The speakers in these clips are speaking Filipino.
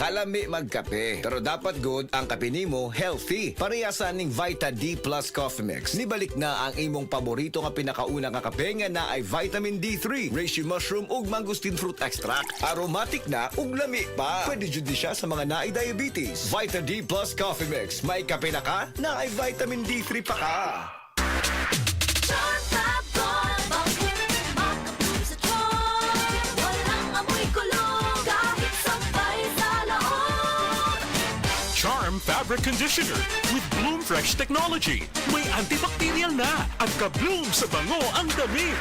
kalami magkape. Pero dapat good ang kape nimo healthy. Parehasan ning Vita D Plus Coffee Mix. Nibalik na ang imong paborito nga pinakauna nga kape nga na ay vitamin D3, reishi mushroom ug mangosteen fruit extract. Aromatic na ug lami pa. Pwede jud ni siya sa mga naay diabetes. Vita D Plus Coffee Mix. May kape na ka? Na ay vitamin D3 pa ka. Charm Fabric Conditioner with Bloom Fresh Technology. May antibacterial na at ka-bloom sa bango ang damit.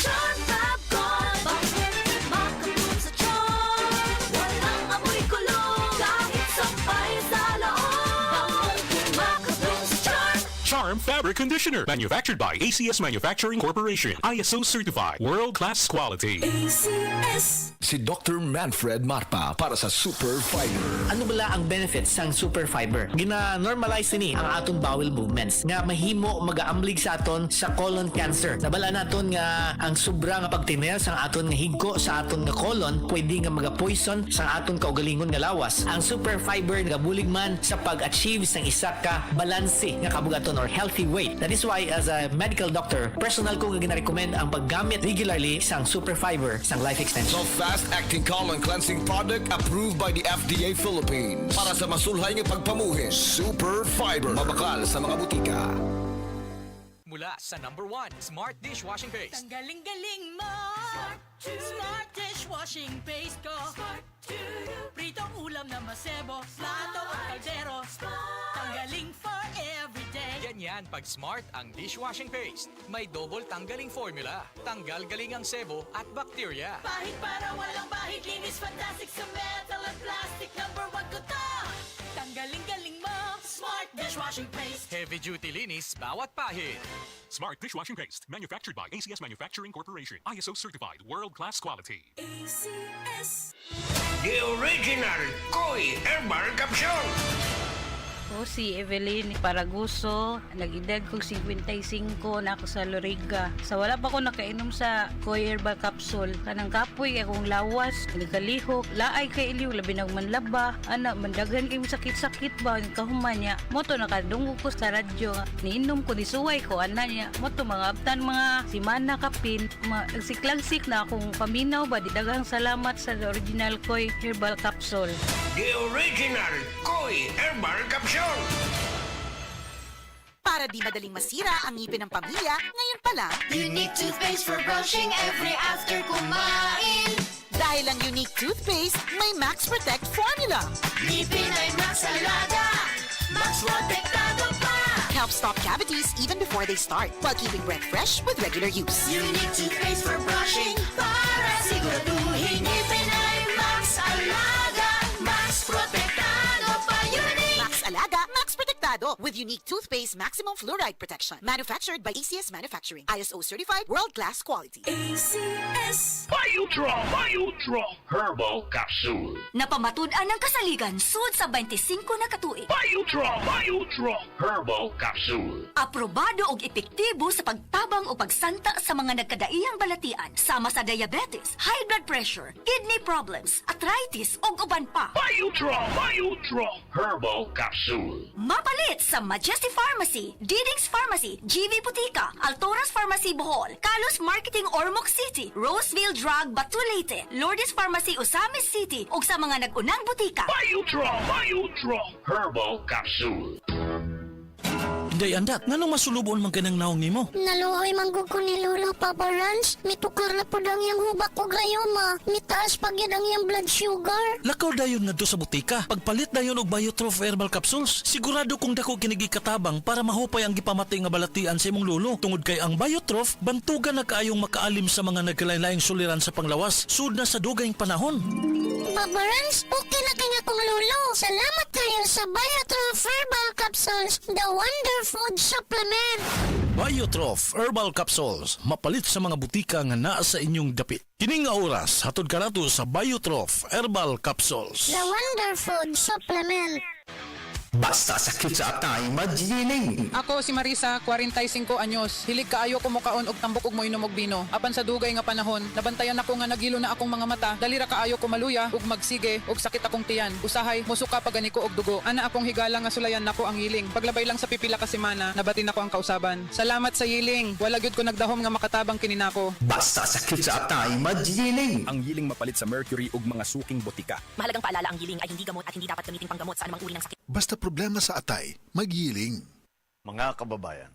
Charm Fab Gold, bakit makabloom sa charm? Walang amoy kulong, kahit sampay sa loob. Makabloom sa charm. Charm Fabric Conditioner. Manufactured by ACS Manufacturing Corporation. ISO certified. World-class quality. ACS. Si Dr. Manfred Marpa para sa Super Fiber. Ano bala ang benefits sang super fiber? Gina-normalize ni ang atong bowel movements nga mahimo magaamblig sa aton sa colon cancer. Nabala naton nga ang sobra nga pagtiner sang aton nga higko sa aton nga colon pwede nga maga-poison sang aton kaugalingon nga lawas. Ang super fiber nagabulig man sa pag-achieve sang isa ka balanse nga kabugaton or healthy weight. That is why as a medical doctor, personal ko nga gina-recommend ang paggamit regularly sang super fiber sang life extension. So fast-acting colon cleansing product approved by the FDA Philippines. Para sa masulhay ng pagpamuhin, Super Fiber. Mabakal sa mga butika. Mula sa #1 Smart Dishwashing Paste. Tanggaling-galing mo. Smart dishwashing paste ko. Pritong ulam na masebo. Plato o kaldero. Tanggaling for everyday. Ganyan pag Smart ang dishwashing paste. May double tanggaling formula. Tanggal galing ang sebo at bakterya. Pahit para walang bahid. Linis fantastic sa metal at plastic. #1 ko to. Tanggaling-galing mo. Smart dishwashing paste. Heavy duty linis bawat pahid. Smart Dishwashing Paste. Manufactured by ACS Manufacturing Corporation. ISO certified. World-class quality. ACS. The original Koi Herbal Capsule. Ako si Evelyn Paraguso, nag-edad kong 55 na ako sa Loriga. Sa wala pa ko nakainom sa Koi Herbal Capsule, kanang kapoy akong lawas, nagkalihok, laay kay iliw, labi ng manlaba, ana, mandaghan kay sakit-sakit ba, kahuman niya. Moto nakadunggo ko sa radyo, niinom ko, nisuway ko, ana niya. Moto mga abtan, mga simana kapin, nagsiklagsik na akong paminaw ba, daghang salamat sa original Koi Herbal Capsule. The original Koi Herbal Capsule. Para di madaling masira ang ngipin ng pamilya, ngayon pa lang, Unique toothpaste for brushing every after kumain. dahil ang unique toothpaste, may Max Protect formula. Ngipin ay Max Alaga. Max Protectado pa. Helps stop cavities even before they start, while keeping breath fresh with regular use. Unique toothpaste for brushing. Para siguraduhin ngipin ay Max Alaga. Max Protectado pa. Unique. Max Alaga, Max Protectado with unique toothpaste maximum fluoride protection. Manufactured by ACS Manufacturing. ISO certified, world-class quality. ACS. Biotro Herbal Capsule. Napamatud-an ng kasaligan sud sa 25 na katuig. Biotro Herbal Capsule. Aprobado og epektibo sa pagtabang o pagsanta sa mga nagkadaiyang balatian sama sa diabetes, high blood pressure, kidney problems, arthritis ug uban pa. Biotro Herbal Capsule. Mapalit sa Majesty Pharmacy, Diding's Pharmacy, GV Butika, Altoras Pharmacy Bohol, Kalos Marketing Ormoc City, Roseville Drug Batulete, Lourdes Pharmacy Osamis City ug sa mga nag-unang butika. Biotro Herbal Capsule. Day andat, nganong masulubon man kanang naong nimo? Naluoy manggug ko ni Lola Papa Rans. Mitukar na po ang iyang hubak ko gayoma. Mitaas pag yan ang iyang blood sugar. Lakaw dayon nga sa butika. Pagpalit dayon og Biotroph Herbal Capsules, sigurado kung dako kinigi katabang para mahupay ang gipamatay nga balatian sa imong lulo. Tungod kay ang Biotroph, bantugan na kaayong makaalim sa mga nagkalain-laing suliran sa panglawas, sud na sa dugayng panahon. Papa Rans, okay na kanya kong lulo. Salamat kayo sa Biotroph Herbal Capsules, the Wonder Food Supplement. Biotroph Herbal Capsules, mapalit sa mga butika nga naa sa inyong dapit. Kining nga oras, hatod ka nato sa Biotroph Herbal Capsules. The Wonder Food Supplement. Basta sakit sa atay, maggiling. Ako si Marisa, 45 anyos. Hilig kaayo ko mukaon og tambok ug moinom og bino. Apan sa dugay nga panahon, nabantayan ako nga nagilo na akong mga mata. Dali ra kaayo ko maluya ug magsige ug sakit akong tiyan. Usahay musuka pagani ko og dugo. Ana akong higala nga sulayan nako ang yiling. Paglabay lang sa pipila ka semana, nabatin ako ang kausaban. Salamat sa yiling. Wala gyud ko nagdahom nga makatabang kini nako. Basta sakit sa atay, maggiling. Ang yiling mapalit sa mercury ug mga suking botika. Mahalagang paalala, ang yiling ay hindi gamot at hindi dapat gamitin panggamot sa anumang uri ng sakit. Basta problema sa atay, magyiling. Mga kababayan,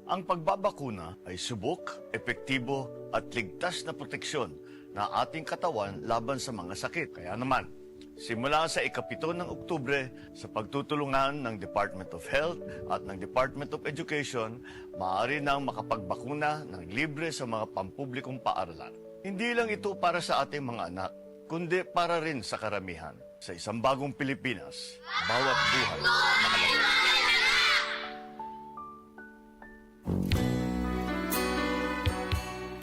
ang pagbabakuna ay subok, epektibo at ligtas na proteksyon na ating katawan laban sa mga sakit. Kaya naman, simula sa ika-7 ng Oktubre, sa pagtutulungan ng Department of Health at ng Department of Education, maaari nang makapagbakuna ng libre sa mga pampublikong paaralan. Hindi lang ito para sa ating mga anak, kundi para rin sa karamihan. Sa isang bagong Pilipinas, bawat buhay mahalaga.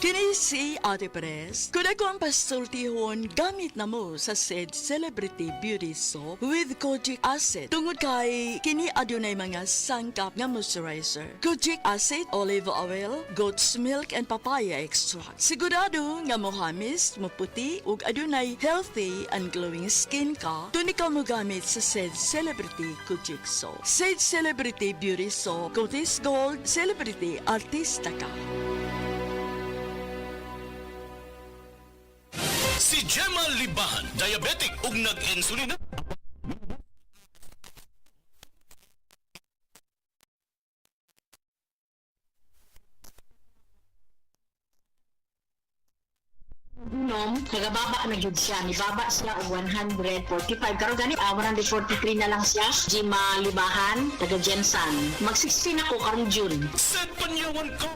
Kini si Ate Pres. Kung ako ang pasultihon, gamit na mo sa said Celebrity Beauty Soap with Kojic Acid. Tungod kay kini adunay mga sangkap nga moisturizer. Kojic Acid, olive oil, goat's milk, and papaya extract. Sigurado nga mohamis, maputi, ug adunay healthy and glowing skin ka, dun ikaw mo gamit sa said Celebrity Kojic Soap. Said Celebrity Beauty Soap, Cotis Gold, Celebrity Artista ka. Si Gemma Libahan, diabetic ug nag-insulina. Unom, nagababa na jud siya. Nibaba siya og 145. Karon gani 143 na lang siya. Gemma Libahan, taga Jensan. Mag-16 ako karong June. Set panyawan ko.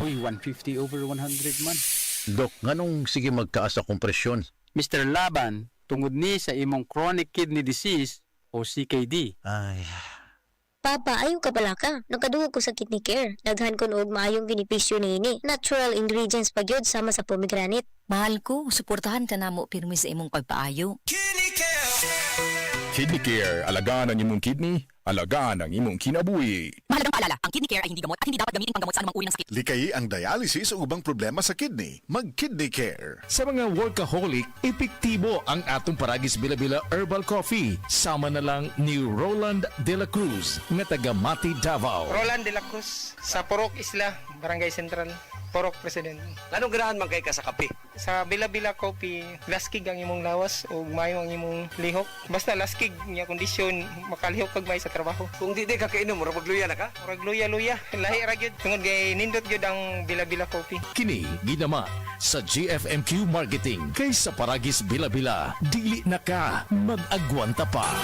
Uy, 150 over 100 man. Dok, nganong sige magkaas akong presyon? Mr. Laban, tungod ni sa imong chronic kidney disease o CKD. Ay. Papa, ayaw ka pala ka. Nagkadugo ko sa kidney care. Daghan ko noog maayong benepisyo niini. Natural ingredients pa gyud sama sa pomegranate. Mahal ko, suportahan ka namo pirmi sa imong pagpaayo. Kidney Care, alagaan ang imong kidney, alagaan ang imong kinabuhi. Mahalagang paalala, ang kidney care ay hindi gamot at hindi dapat gamitin panggamot sa anumang uri ng sakit. Likayi ang dialysis o ubang problema sa kidney. Mag-Kidney Care. Sa mga workaholic, epektibo ang atong Paragis Bila-Bila Herbal Coffee. Sama na lang ni Roland De La Cruz, nga taga Mati, Davao. Roland De La Cruz, sa Porok Isla, Barangay Central. Porok President. Anong ganahan man kay ka sa kape? Sa Bila-Bila Coffee, laskig ang imong lawas o mayo ang imong lihok. Basta laskig niya kondisyon, makalihok pag may sa trabaho. Kung di ka kainom, mura magluya na ka? Murag luya-luya. Lahi ra gyud. Tungod kay nindot gyud ang Bila-Bila Coffee. Kini ginama sa GFMQ Marketing. Kay sa Paragis Bila-Bila, dili na ka mag-agwanta pa.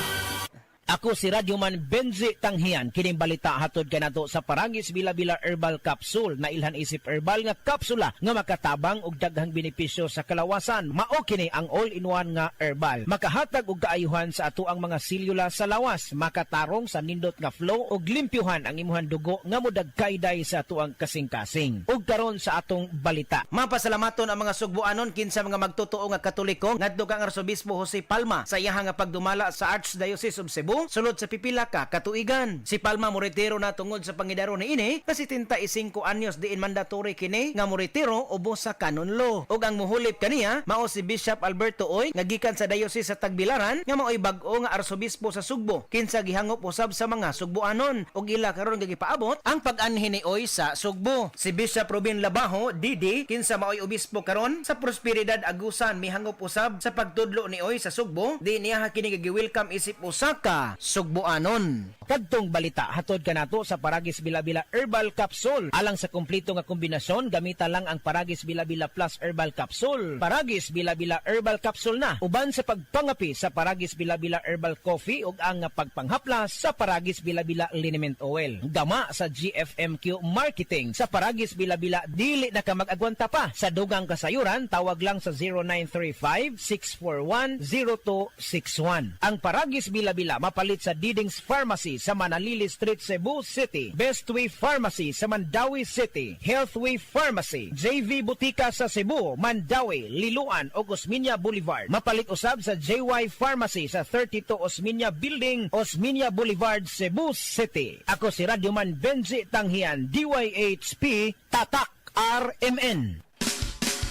Ako si Radyoman Benzi Tanghian, kining balita hatod kanato sa Paragis Bila-Bila Herbal Capsule na ilhan isip herbal nga kapsula nga makatabang og daghang benepisyo sa kalawasan. Mao kini ang all-in-one nga herbal. Makahatag og kaayuhan sa ato ang mga selula sa lawas, makatarong sa nindot nga flow og limpyuhan ang imuhang dugo nga modagkayday sa atuang kasing-kasing. Ug karon sa atong balita. Mapasalamaton ang mga sugbuanon kinsa mga magtotoo nga Katoliko ngadto kang Arsobispo Jose Palma sa iyang nga pagdumala sa Archdiocese of Cebu sulod sa pipila ka katuigan. Si Palma moretiro na tungod sa pangidaro ni ini na 75 anyos diin mandatory kini nga moretiro ubos sa canon law. Ug ang muhulip kaniya mao si Bishop Alberto Oy nga gikan sa Diocese sa Tagbilaran nga mao'y bag-o nga Arsobispo sa Sugbo kinsa gihangop usab sa mga Sugbuanon ug ila karon gipaabot ang pag-anhi ni Oy sa Sugbo. Si Bishop Rubin Labajo Didi kinsa mao'y obispo karon sa Prosperidad Agusan mihangop usab sa pagtudlo ni Oy sa Sugbo di niya kini gi-welcome isip Osaka Sugbuanon. Kadtong balita hatod kanato sa Paragis Bila-Bila Herbal Capsule. Alang sa kumpleto nga kombinasyon, gamita lang ang Paragis Bila-Bila Plus Herbal Capsule. Paragis Bila-Bila Herbal Capsule na uban sa pagpangapi sa Paragis Bila-Bila Herbal Coffee ug ang pagpanghaplas sa Paragis Bila-Bila Liniment Oil. Gama sa GFMQ Marketing sa Paragis Bila-Bila dili na ka mag-agwanta pa. Sa dugang kasayuran tawag lang sa 0935-641-0261. Ang Paragis Bila-Bila mapalit sa Diding's Pharmacy sa Manalili Street, Cebu City, Bestway Pharmacy sa Mandawi City, Healthway Pharmacy, JV Butika sa Cebu, Mandawi, Liloan o Osmeña Boulevard. Mapalit usab sa JY Pharmacy sa 32 Osmeña Building, Osmeña Boulevard, Cebu City. Ako si Radyoman Benji Tanghian, DYHP, Tatak RMN.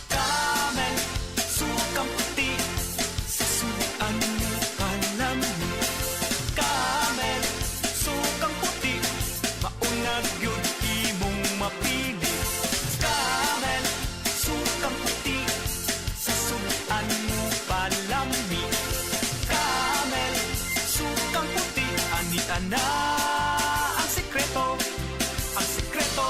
Camel, sukang puti, sasuan mo palami. Camel, sukang puti, maunag yun imong mapili. Camel, sukang puti, sasuan mo palami. Camel, sukang puti, anita na ang sekreto, ang sekreto.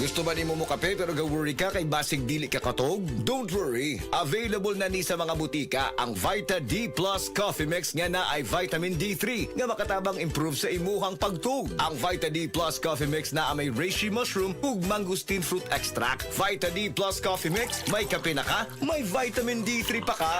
Gusto ba ni mo kape pero ga-worry ka kay basig dili ka katog? Don't worry! Available na ni sa mga butika ang Vita D Plus Coffee Mix nga na ay vitamin D3 nga makatabang improve sa imuhang pagtug. Ang Vita D Plus Coffee Mix na may reishi mushroom ug mangosteen fruit extract. Vita D Plus Coffee Mix, may kape na ka, may vitamin D3 pa ka.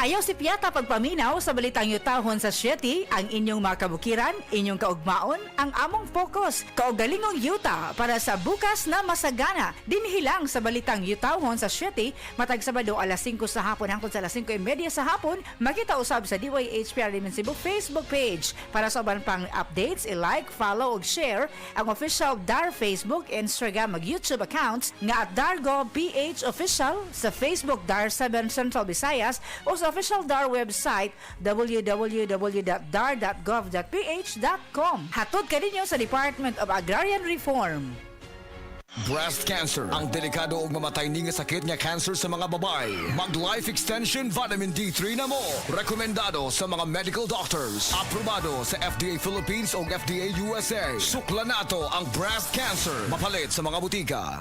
Ayaw si Piata pagpaminaw sa balitang yutahon sa Sieti, ang inyong mga kabukiran, inyong kaugmaon, ang among focus, kaugalingong yuta para sa bukas na masagana. Dinhilang sa balitang yutahon sa Sieti, matag Sabado alas 5 sa hapon hangtod sa alas 5:30 sa hapon, makita usab sa DYHP Arimen Cebu Facebook page. Para sa uban pang updates, i-like, follow ug share ang official DAR Facebook, Instagram ug YouTube accounts nga @Dargo PH Official sa Facebook DAR 7 Central Visayas o sa official DAR website www.dar.gov.ph.com. Hatod kaninyo sa Department of Agrarian Reform. Breast cancer, ang delikado ug mamatay ni nga sakit nga cancer sa mga babae. Mag-Life Extension Vitamin D3 na mo. Rekomendado sa mga medical doctors. Aprobado sa FDA Philippines ug FDA USA. Sukla nato ang breast cancer. Mapalit sa mga butika.